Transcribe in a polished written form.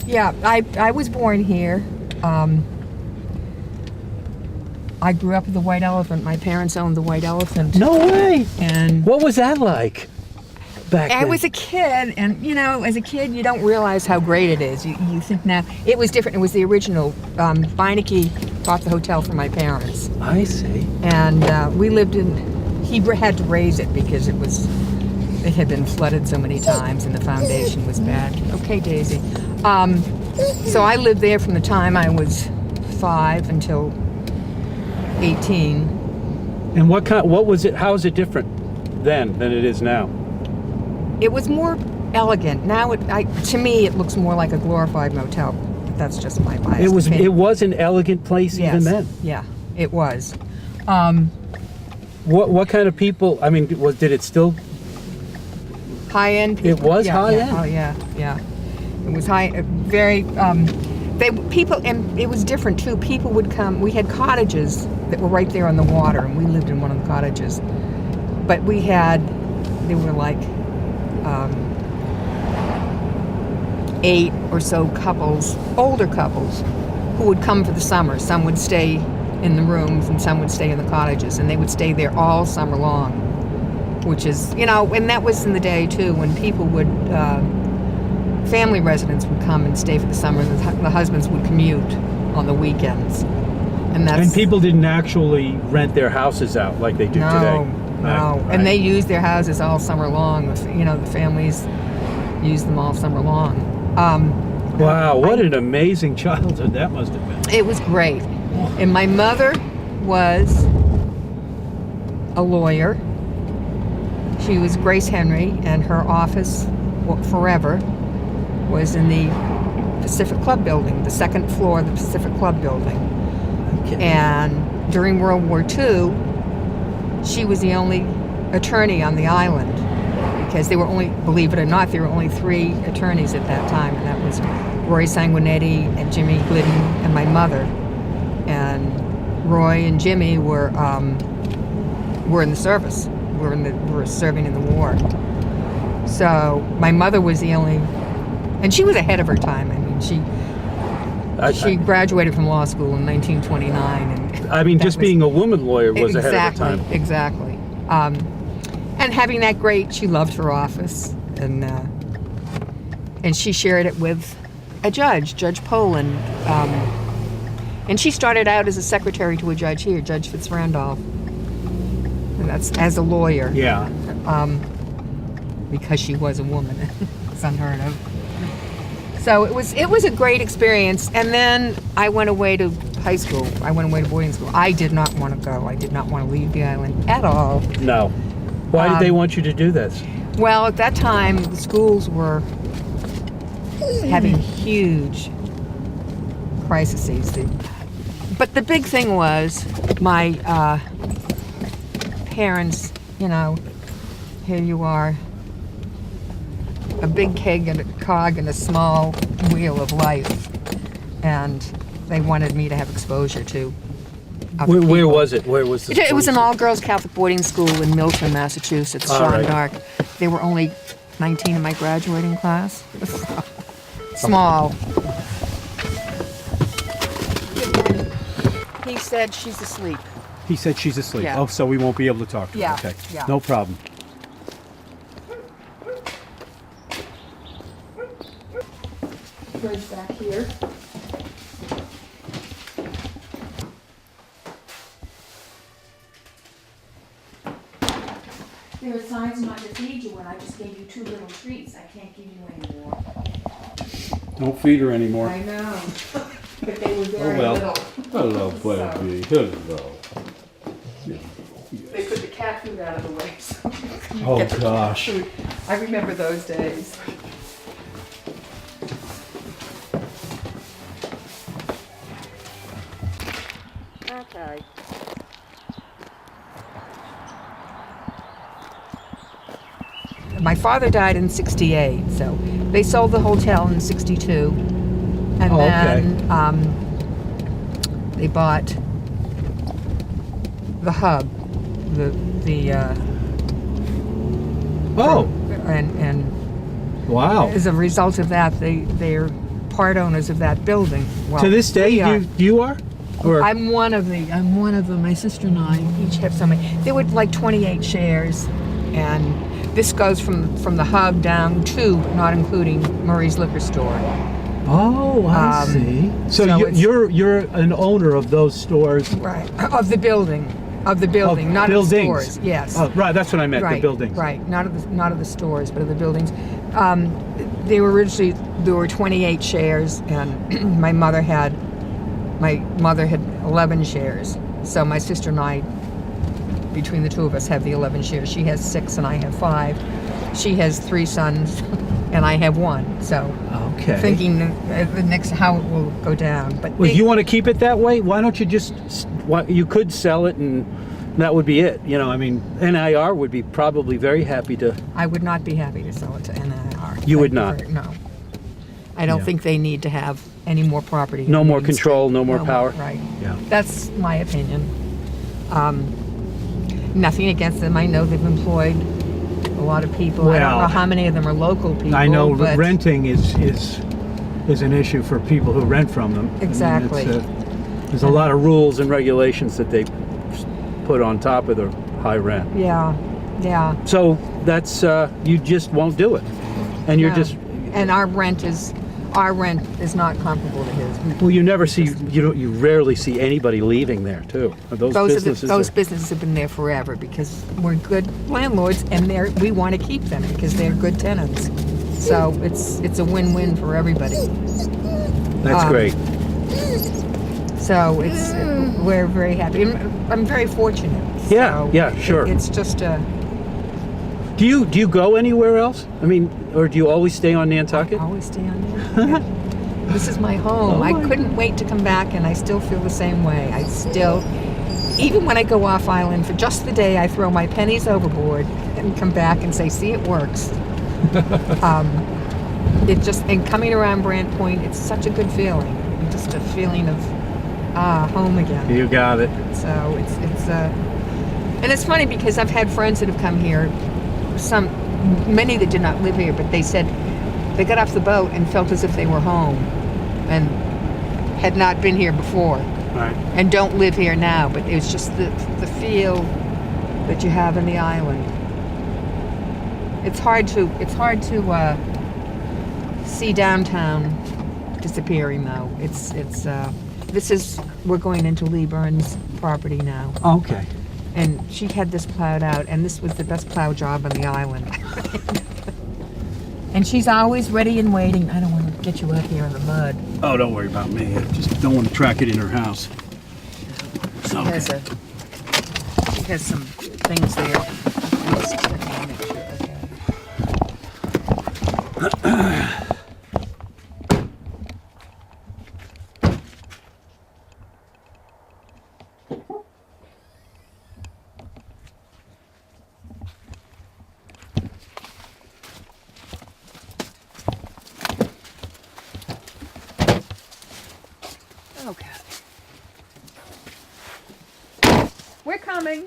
Yeah, I was born here. I grew up with the White Elephant. My parents owned the White Elephant. No way. And What was that like back then? I was a kid, and as a kid, you don't realize how great it is. You think now it was different. It was the original. Beinecke bought the hotel for my parents, I see. and we lived in. He had to raise it because it had been flooded so many times, and the foundation was bad. Okay, Daisy. So I lived there from the time I was 5 until 18. And what was it? How is it different then than it is now? It was more elegant. Now, to me, it looks more like a glorified motel. But that's just my bias. It was an elegant place even then. Yeah, it was. What kind of people? I mean, did it still? High end people. It was high end. Oh yeah. It was high. Very. And it was different too. People would come. We had cottages that were right there on the water, and we lived in one of the cottages. But there were like 8 or so couples, older couples, who would come for the summer. Some would stay in the rooms, and some would stay in the cottages, and they would stay there all summer long. Which is, and that was in the day too, when people would. Family residents would come and stay for the summer, and the husbands would commute on the weekends. And people didn't actually rent their houses out like they do today. No. Right. And they used their houses all summer long. The families used them all summer long. Wow, what an amazing childhood that must have been. It was great. And my mother was a lawyer. She was Grace Henry, and her office forever was in the Pacific Club building, the second floor of the Pacific Club building. Okay. And during World War II, she was the only attorney on the island, because believe it or not, there were only 3 attorneys at that time, and that was Roy Sanguinetti and Jimmy Glidden and my mother. And Roy and Jimmy were in the service. Were serving in the war. So my mother was the only. And she was ahead of her time. I mean, she graduated from law school in 1929. And just being a woman lawyer was ahead of her time. Exactly. And having that she loved her office, and she shared it with a judge, Judge Poland. And she started out as a secretary to a judge here, Judge Fitzrandolph. And that's as a lawyer. Yeah. Because she was a woman. It's unheard of. So it was a great experience. And then I went away to high school. I went away to boarding school. I did not want to go. I did not want to leave the island at all. No. Why did they want you to do this? Well, at that time, the schools were having huge crises. But the big thing was my parents, here you are, a big keg and a cog and a small wheel of life, and they wanted me to have exposure to other Where people. was it? Where was this? It was an all-girls Catholic boarding school in Milton, Massachusetts, All Jeanne right. d'Arc. There were only 19 in my graduating class. Small. He said she's asleep. He said she's asleep. Yeah. Oh, so we won't be able to talk to her. Yeah, Okay. yeah. No problem. Fridge back here. There are signs not to feed you when I just gave you 2 little treats. I can't give you any more. Don't feed her anymore. I know. But they were very well. little. Hello, baby. Hello. They put the cat food out of the way. So you Oh, get the cat gosh. food. I remember those days. Okay. My father died in '68, so they sold the hotel in '62, and then they bought the hub, and Wow. as a result of that, their part owners of that building. Well, To this day, we are. you are? Or I'm one of them. My sister and I each have so many. There were like 28 shares, and this goes from the hub down to, not including Murray's Liquor Store. oh, I see. So, so it's- you're an owner of those stores. Right. Of the building, not of the buildings. stores. Yes. Oh, right, that's what I meant. Right. The buildings. Right. Not of the stores, but of the buildings. They were originally, there were 28 shares, and my mother had 11 shares. So my sister and I, between the two of us, have the 11 shares. She has 6 and I have 5. She has 3 sons and I have 1. So Okay. thinking the next how it will go down. But Well, you want to keep it that way? Why don't you just? You could sell it, and that would be it. You know, I mean, NIR would be probably very happy to. I would not be happy to sell it to NIR. You would not? No. I don't Yeah. think they need to have any more property. No in more Main control, Street. no more power? Right. Yeah. That's my opinion. Nothing against them. I know they've employed a lot of people. I don't Well, know how many of them are local people. I know but renting is an issue for people who rent from them. I mean, Exactly. there's a lot of rules and regulations that they put on top of the high rent. Yeah. So that's you just won't do it, and you're Yeah. just. And our rent is not comparable to his. Well, you never see, you rarely see anybody leaving there, too. Those businesses Those are- businesses have been there forever because we're good landlords and we want to keep them because they're good tenants. So it's a win-win for everybody. That's great. So we're very happy. I'm very fortunate. Yeah, So yeah, sure. It's just Do you go anywhere else? I mean, or do you always stay on I Nantucket? always stay on there. This is my home. Oh I my couldn't wait to come back, and I still feel the same way. Even when I go off island for just the day, I throw my pennies overboard and come back and say, "See, it works." And coming around Brant Point, it's such a good feeling. Just a feeling of home again. You got it. So and it's funny because I've had friends that have come here, many that did not live here, but they said they got off the boat and felt as if they were home and had not been here before Right. and don't live here now, but it was just the feel that you have in the island. It's hard to see downtown disappearing though. We're going into Lee Burns' property now. Okay. And she had this plowed out, and this was the best plow job on the island. And she's always ready and waiting. I don't want to get you out here in the mud. Oh, don't worry about me. I just don't want to track it in her house. She has some things there. Let's check and make sure I got it. Okay. We're coming.